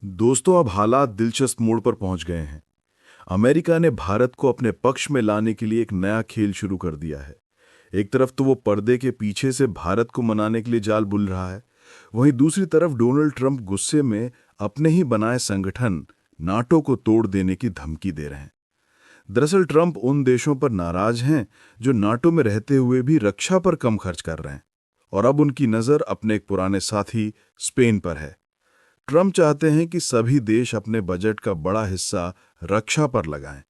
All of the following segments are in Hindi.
दोस्तों, अब हालात दिलचस्प मोड़ पर पहुंच गए हैं। अमेरिका ने भारत को अपने पक्ष में लाने के लिए एक नया खेल शुरू कर दिया है। एक तरफ तो वो पर्दे के पीछे से भारत को मनाने के लिए जाल बुन रहा है, वहीं दूसरी तरफ डोनाल्ड ट्रंप गुस्से में अपने ही बनाए संगठन नाटो को तोड़ देने की धमकी दे रहे हैं। दरअसल ट्रंप उन देशों पर नाराज हैं जो नाटो में रहते हुए भी रक्षा पर कम खर्च कर रहे हैं, और अब उनकी नज़र अपने एक पुराने साथी स्पेन पर है। ट्रंप चाहते हैं कि सभी देश अपने बजट का बड़ा हिस्सा रक्षा पर लगाएं,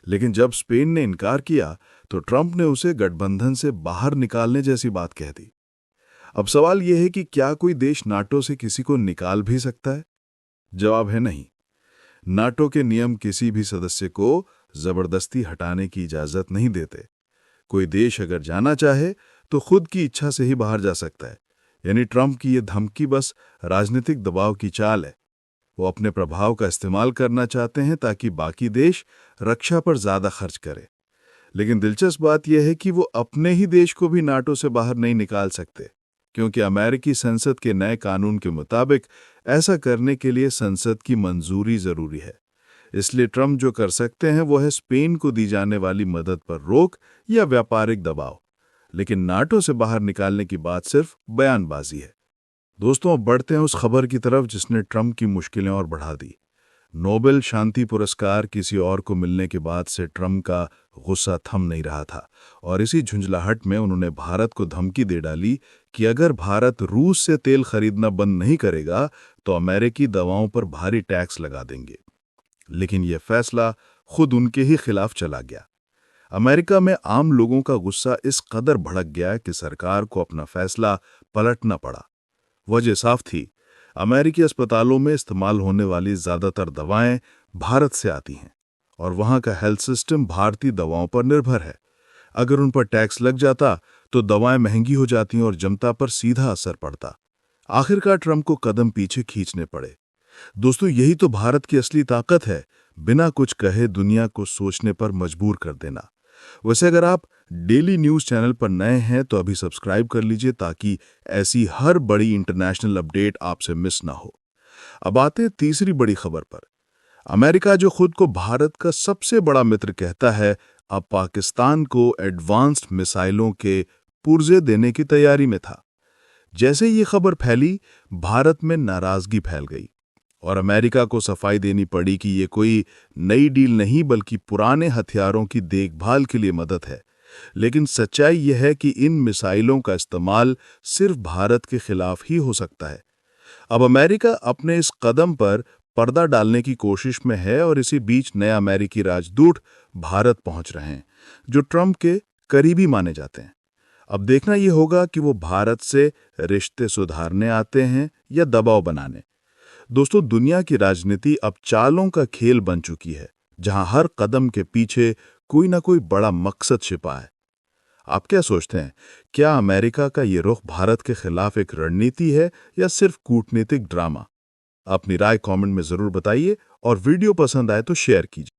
लेकिन जब स्पेन ने इनकार किया तो ट्रंप ने उसे गठबंधन से बाहर निकालने जैसी बात कह दी। अब सवाल यह है कि क्या कोई देश नाटो से किसी को निकाल भी सकता है? जवाब है नहीं। नाटो के नियम किसी भी सदस्य को जबरदस्ती हटाने की इजाजत नहीं देते। कोई देश अगर जाना चाहे तो खुद की इच्छा से ही बाहर जा सकता है। यानी ट्रंप की यह धमकी बस राजनीतिक दबाव की चाल है। वो अपने प्रभाव का इस्तेमाल करना चाहते हैं ताकि बाकी देश रक्षा पर ज्यादा खर्च करें। लेकिन दिलचस्प बात यह है कि वो अपने ही देश को भी नाटो से बाहर नहीं निकाल सकते, क्योंकि अमेरिकी संसद के नए कानून के मुताबिक ऐसा करने के लिए संसद की मंजूरी जरूरी है। इसलिए ट्रंप जो कर सकते हैं वो है स्पेन को दी जाने वाली मदद पर रोक या व्यापारिक दबाव, लेकिन नाटो से बाहर निकालने की बात सिर्फ बयानबाजी है। दोस्तों, अब बढ़ते हैं उस खबर की तरफ जिसने ट्रंप की मुश्किलें और बढ़ा दी। नोबेल शांति पुरस्कार किसी और को मिलने के बाद से ट्रंप का गुस्सा थम नहीं रहा था, और इसी झुंझलाहट में उन्होंने भारत को धमकी दे डाली कि अगर भारत रूस से तेल खरीदना बंद नहीं करेगा तो अमेरिकी दवाओं पर भारी टैक्स लगा देंगे। लेकिन यह फैसला खुद उनके ही खिलाफ चला गया। अमेरिका में आम लोगों का गुस्सा इस कदर भड़क गया कि सरकार को अपना फैसला पलटना पड़ा। वजह साफ थी, अमेरिकी अस्पतालों में इस्तेमाल होने वाली ज्यादातर दवाएं भारत से आती हैं, और वहां का हेल्थ सिस्टम भारतीय दवाओं पर निर्भर है। अगर उन पर टैक्स लग जाता तो दवाएं महंगी हो जाती और जनता पर सीधा असर पड़ता। आखिरकार ट्रंप को कदम पीछे खींचने पड़े। दोस्तों, यही तो भारत की असली ताकत है, बिना कुछ कहे दुनिया को सोचने पर मजबूर कर देना। वैसे अगर आप डेली न्यूज चैनल पर नए हैं तो अभी सब्सक्राइब कर लीजिए ताकि ऐसी हर बड़ी इंटरनेशनल अपडेट आपसे मिस ना हो। अब आते हैं तीसरी बड़ी खबर पर। अमेरिका जो खुद को भारत का सबसे बड़ा मित्र कहता है, अब पाकिस्तान को एडवांस्ड मिसाइलों के पुर्जे देने की तैयारी में था। जैसे ये खबर फैली, भारत में नाराजगी फैल गई और अमेरिका को सफाई देनी पड़ी कि ये कोई नई डील नहीं बल्कि पुराने हथियारों की देखभाल के लिए मदद है। लेकिन सच्चाई यह है कि इन मिसाइलों का इस्तेमाल सिर्फ भारत के खिलाफ ही हो सकता है। अब अमेरिका अपने इस कदम पर पर्दा डालने की कोशिश में है, और इसी बीच नए अमेरिकी राजदूत भारत पहुंच रहे हैं जो ट्रंप के करीबी माने जाते हैं। अब देखना यह होगा कि वो भारत से रिश्ते सुधारने आते हैं या दबाव बनाने। दोस्तों, दुनिया की राजनीति अब चालों का खेल बन चुकी है, जहां हर कदम के पीछे कोई ना कोई बड़ा मकसद छिपा है। आप क्या सोचते हैं, क्या अमेरिका का ये रुख भारत के खिलाफ एक रणनीति है या सिर्फ कूटनीतिक ड्रामा? अपनी राय कमेंट में जरूर बताइए, और वीडियो पसंद आए तो शेयर कीजिए।